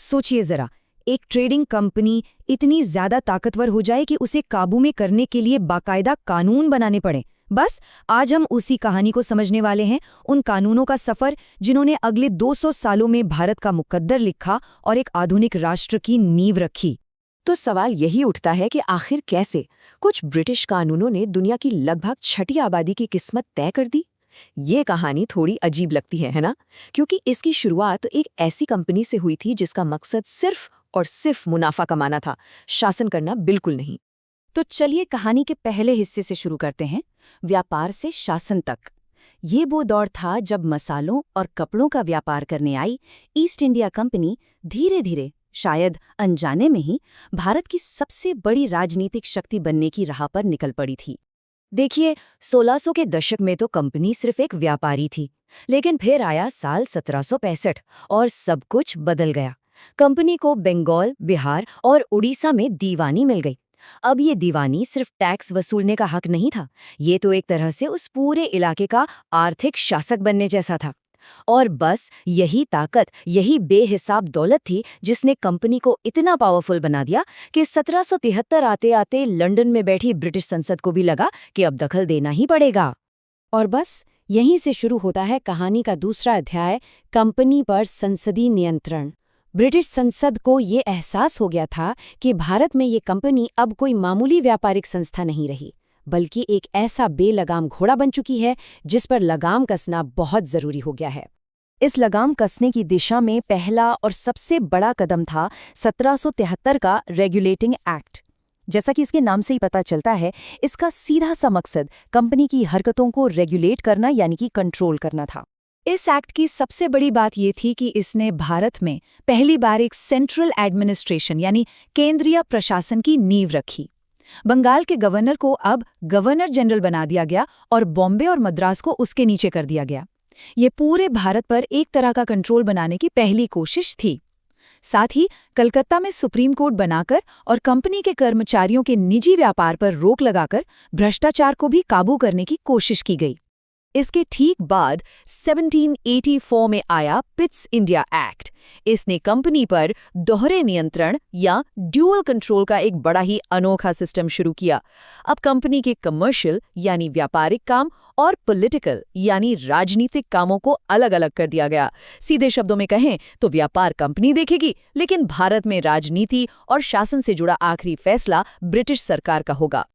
सोचिए जरा, एक ट्रेडिंग कंपनी इतनी ज्यादा ताकतवर हो जाए कि उसे काबू में करने के लिए बाकायदा कानून बनाने पड़े। बस आज हम उसी कहानी को समझने वाले हैं, उन कानूनों का सफर जिन्होंने अगले 200 सालों में भारत का मुकद्दर लिखा और एक आधुनिक राष्ट्र की नींव रखी। तो सवाल यही उठता है कि आखिर कैसे कुछ ब्रिटिश कानूनों ने दुनिया की लगभग छठी आबादी की किस्मत तय कर दी। ये कहानी थोड़ी अजीब लगती है ना? क्योंकि इसकी शुरुआत तो एक ऐसी कंपनी से हुई थी जिसका मकसद सिर्फ और सिर्फ मुनाफा कमाना था, शासन करना बिल्कुल नहीं। तो चलिए कहानी के पहले हिस्से से शुरू करते हैं, व्यापार से शासन तक। ये वो दौर था जब मसालों और कपड़ों का व्यापार करने आई ईस्ट इंडिया कंपनी धीरे धीरे, शायद अनजाने में ही, भारत की सबसे बड़ी राजनीतिक शक्ति बनने की राह पर निकल पड़ी थी। देखिए, 1600 के दशक में तो कंपनी सिर्फ एक व्यापारी थी, लेकिन फिर आया साल 1765 और सब कुछ बदल गया। कंपनी को बंगाल, बिहार और उड़ीसा में दीवानी मिल गई। अब ये दीवानी सिर्फ टैक्स वसूलने का हक नहीं था, ये तो एक तरह से उस पूरे इलाके का आर्थिक शासक बनने जैसा था। और बस यही ताकत, यही बेहिसाब दौलत थी जिसने कंपनी को इतना पावरफुल बना दिया कि 1773 आते आते लंदन में बैठी ब्रिटिश संसद को भी लगा कि अब दखल देना ही पड़ेगा। और बस यहीं से शुरू होता है कहानी का दूसरा अध्याय, कंपनी पर संसदीय नियंत्रण। ब्रिटिश संसद को ये एहसास हो गया था कि भारत में ये कंपनी अब कोई मामूली व्यापारिक संस्था नहीं रही, बल्कि एक ऐसा बेलगाम घोड़ा बन चुकी है जिस पर लगाम कसना बहुत जरूरी हो गया है। इस लगाम कसने की दिशा में पहला और सबसे बड़ा कदम था 1773 का रेगुलेटिंग एक्ट। जैसा कि इसके नाम से ही पता चलता है, इसका सीधा सा मकसद कंपनी की हरकतों को रेगुलेट करना यानी कि कंट्रोल करना था। इस एक्ट की सबसे बड़ी बात ये थी कि इसने भारत में पहली बार एक सेंट्रल एडमिनिस्ट्रेशन यानी केंद्रीय प्रशासन की नींव रखी। बंगाल के गवर्नर को अब गवर्नर जनरल बना दिया गया और बॉम्बे और मद्रास को उसके नीचे कर दिया गया। ये पूरे भारत पर एक तरह का कंट्रोल बनाने की पहली कोशिश थी। साथ ही कलकत्ता में सुप्रीम कोर्ट बनाकर और कंपनी के कर्मचारियों के निजी व्यापार पर रोक लगाकर भ्रष्टाचार को भी काबू करने की कोशिश की गई। इसके ठीक बाद 1784 में आया पिट्स इंडिया एक्ट। इसने कंपनी पर दोहरे नियंत्रण या ड्यूअल कंट्रोल का एक बड़ा ही अनोखा सिस्टम शुरू किया। अब कंपनी के कमर्शियल यानी व्यापारिक काम और पॉलिटिकल यानी राजनीतिक कामों को अलग अलग कर दिया गया। सीधे शब्दों में कहें तो व्यापार कंपनी देखेगी, लेकिन भारत में राजनीति और शासन से जुड़ा आखिरी फैसला ब्रिटिश सरकार का होगा।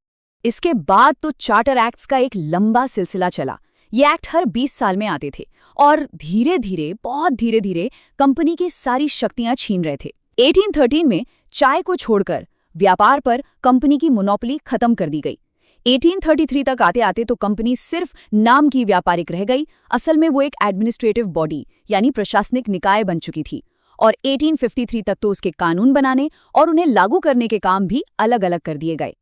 इसके बाद तो चार्टर एक्ट्स का एक लंबा सिलसिला चला। ये एक्ट हर 20 साल में आते थे और धीरे धीरे, बहुत धीरे धीरे कंपनी की सारी शक्तियां छीन रहे थे। 1813 में चाय को छोड़कर व्यापार पर कंपनी की मोनोपोली खत्म कर दी गई। 1833 तक आते आते तो कंपनी सिर्फ नाम की व्यापारिक रह गई, असल में वो एक एडमिनिस्ट्रेटिव बॉडी यानी प्रशासनिक निकाय बन चुकी थी। और 1853 तक तो उसके कानून बनाने और उन्हें लागू करने के काम भी अलग अलग कर दिए गए।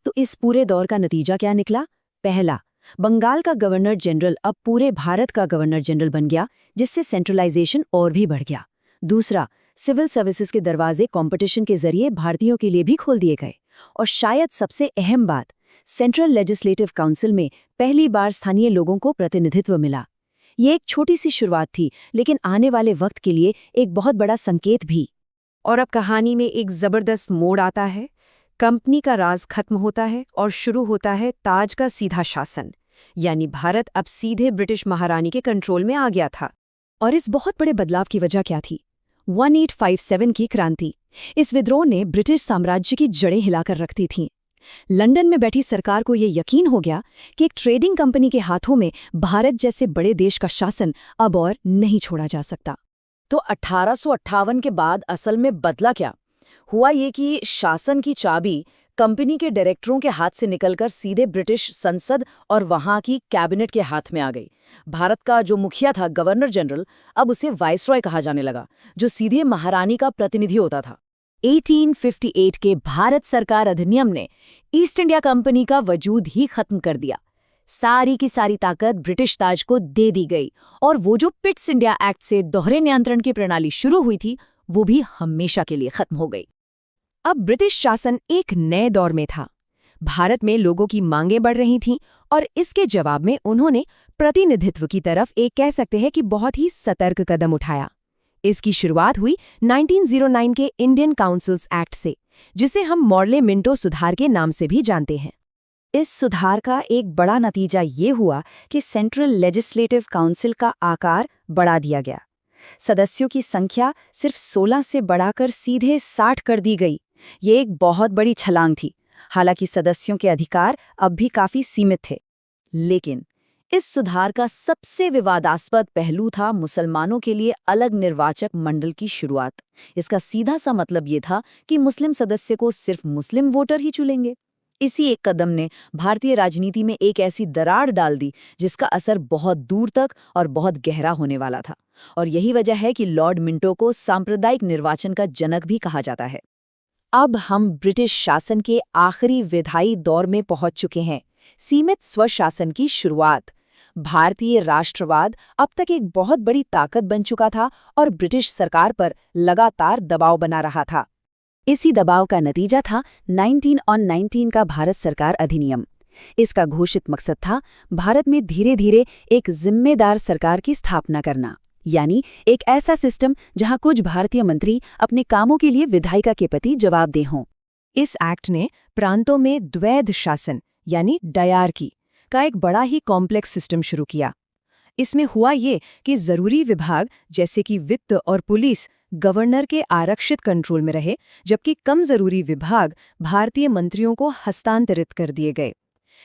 तो इस पूरे दौर का नतीजा क्या निकला? पहला, बंगाल का गवर्नर जनरल अब पूरे भारत का गवर्नर जनरल बन गया, जिससे सेंट्रलाइजेशन और भी बढ़ गया। दूसरा, सिविल सर्विसेज के दरवाजे कंपटीशन के जरिए भारतीयों के लिए भी खोल दिए गए। और शायद सबसे अहम बात, सेंट्रल लेजिस्लेटिव काउंसिल में पहली बार स्थानीय लोगों को प्रतिनिधित्व मिला। ये एक छोटी सी शुरुआत थी, लेकिन आने वाले वक्त के लिए एक बहुत बड़ा संकेत भी। और अब कहानी में एक जबरदस्त मोड़ आता है। कंपनी का राज खत्म होता है और शुरू होता है ताज का सीधा शासन, यानी भारत अब सीधे ब्रिटिश महारानी के कंट्रोल में आ गया था। और इस बहुत बड़े बदलाव की वजह क्या थी? 1857 की क्रांति। इस विद्रोह ने ब्रिटिश साम्राज्य की जड़ें हिलाकर रख दी थीं। लंदन में बैठी सरकार को ये यकीन हो गया कि एक ट्रेडिंग कंपनी के हाथों में भारत जैसे बड़े देश का शासन अब और नहीं छोड़ा जा सकता। तो 1858 के बाद असल में बदला क्या? हुआ ये कि शासन की चाबी कंपनी के डायरेक्टरों के हाथ से निकलकर सीधे ब्रिटिश संसद और वहां की कैबिनेट के हाथ में आ गई। भारत का जो मुखिया था, गवर्नर जनरल, अब उसे वाइसरॉय कहा जाने लगा, जो सीधे महारानी का प्रतिनिधि होता था। 1858 के भारत सरकार अधिनियम ने ईस्ट इंडिया कंपनी का वजूद ही खत्म कर दिया। सारी की सारी ताकत ब्रिटिश ताज को दे दी गई और वो जो पिट्स इंडिया एक्ट से दोहरे नियंत्रण की प्रणाली शुरू हुई थी, वो भी हमेशा के लिए खत्म हो गई। अब ब्रिटिश शासन एक नए दौर में था। भारत में लोगों की मांगें बढ़ रही थीं और इसके जवाब में उन्होंने प्रतिनिधित्व की तरफ एक, कह सकते हैं कि बहुत ही सतर्क कदम उठाया। इसकी शुरुआत हुई 1909 के इंडियन काउंसिल्स एक्ट से, जिसे हम मॉर्ले मिंटो सुधार के नाम से भी जानते हैं। इस सुधार का एक बड़ा नतीजा ये हुआ कि सेंट्रल लेजिस्लेटिव काउंसिल का आकार बढ़ा दिया गया। सदस्यों की संख्या सिर्फ 16 से बढ़ाकर सीधे 60 कर दी गई। ये एक बहुत बड़ी छलांग थी। हालांकि सदस्यों के अधिकार अब भी काफी सीमित थे। लेकिन इस सुधार का सबसे विवादास्पद पहलू था मुसलमानों के लिए अलग निर्वाचक मंडल की शुरुआत। इसका सीधा सा मतलब ये था कि मुस्लिम सदस्य को सिर्फ मुस्लिम वोटर ही चुनेंगे। इसी एक कदम ने भारतीय राजनीति में एक ऐसी दरार डाल दी जिसका असर बहुत दूर तक और बहुत गहरा होने वाला था। और यही वजह है कि लॉर्ड मिंटो को सांप्रदायिक निर्वाचन का जनक भी कहा जाता है। अब हम ब्रिटिश शासन के आखिरी विधायी दौर में पहुंच चुके हैं, सीमित स्वशासन की शुरुआत। भारतीय राष्ट्रवाद अब तक एक बहुत बड़ी ताकत बन चुका था और ब्रिटिश सरकार पर लगातार दबाव बना रहा था। इसी दबाव का नतीजा था 1919 का भारत सरकार अधिनियम। इसका घोषित मकसद था भारत में धीरे धीरे एक जिम्मेदार सरकार की स्थापना करना, यानी एक ऐसा सिस्टम जहां कुछ भारतीय मंत्री अपने कामों के लिए विधायिका के प्रति जवाबदेह हों। इस एक्ट ने प्रांतों में द्वैध शासन यानी डायरकी का एक बड़ा ही कॉम्प्लेक्स सिस्टम शुरू किया। इसमें हुआ ये कि जरूरी विभाग जैसे कि वित्त और पुलिस गवर्नर के आरक्षित कंट्रोल में रहे, जबकि कम जरूरी विभाग भारतीय मंत्रियों को हस्तांतरित कर दिए गए।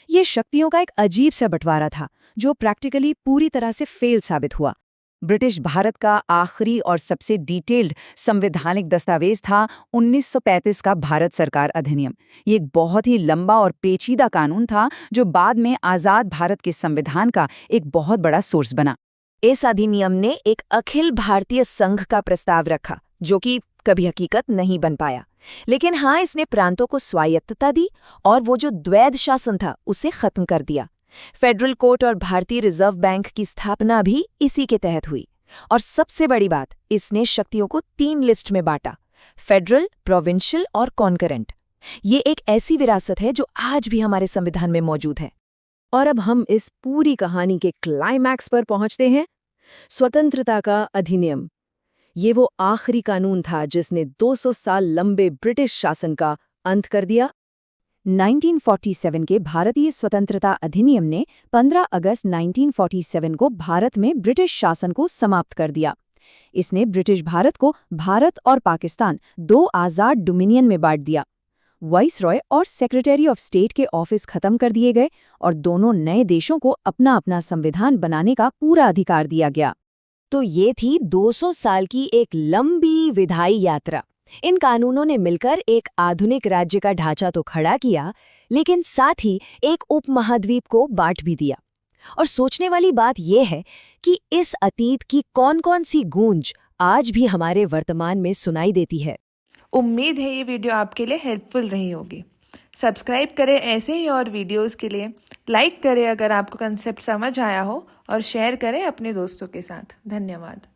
ये शक्तियों का एक अजीब सा बंटवारा था जो प्रैक्टिकली पूरी तरह से फेल साबित हुआ। ब्रिटिश भारत का आखिरी और सबसे डिटेल्ड संवैधानिक दस्तावेज था 1935 का भारत सरकार अधिनियम। ये एक बहुत ही लंबा और पेचीदा कानून था जो बाद में आज़ाद भारत के संविधान का एक बहुत बड़ा सोर्स बना। इस अधिनियम ने एक अखिल भारतीय संघ का प्रस्ताव रखा, जो कि कभी हकीकत नहीं बन पाया। लेकिन हाँ, इसने प्रांतों को स्वायत्तता दी और वो जो द्वैध शासन था उसे खत्म कर दिया। फेडरल कोर्ट और भारतीय रिजर्व बैंक की स्थापना भी इसी के तहत हुई। और सबसे बड़ी बात, इसने शक्तियों को 3 लिस्ट में बांटा: फेडरल, प्रोविंशियल और कॉन्करेंट। ये एक ऐसी विरासत है जो आज भी हमारे संविधान में मौजूद है। और अब हम इस पूरी कहानी के क्लाइमैक्स पर पहुंचते हैं, स्वतंत्रता का अधिनियम। ये वो आखिरी कानून था जिसने 200 साल लंबे ब्रिटिश शासन का अंत कर दिया। 1947 के भारतीय स्वतंत्रता अधिनियम ने 15 अगस्त 1947 को भारत में ब्रिटिश शासन को समाप्त कर दिया। इसने ब्रिटिश भारत को भारत और पाकिस्तान 2 आज़ाद डोमिनियन में बांट दिया। वाइसरॉय और सेक्रेटरी ऑफ स्टेट के ऑफिस खत्म कर दिए गए और दोनों नए देशों को अपना अपना संविधान बनाने का पूरा अधिकार दिया गया। तो ये थी 200 साल की एक लंबी विधायी यात्रा। इन कानूनों ने मिलकर एक आधुनिक राज्य का ढांचा तो खड़ा किया, लेकिन साथ ही एक उपमहाद्वीप को बांट भी दिया। और सोचने वाली बात यह है कि इस अतीत की कौन-कौन सी गूंज आज भी हमारे वर्तमान में सुनाई देती है। उम्मीद है ये वीडियो आपके लिए हेल्पफुल रही होगी। सब्सक्राइब करें ऐसे ही और वीडियोस के लिए, लाइक करें अगर आपको कंसेप्ट समझ आया हो और शेयर करें अपने दोस्तों के साथ। धन्यवाद।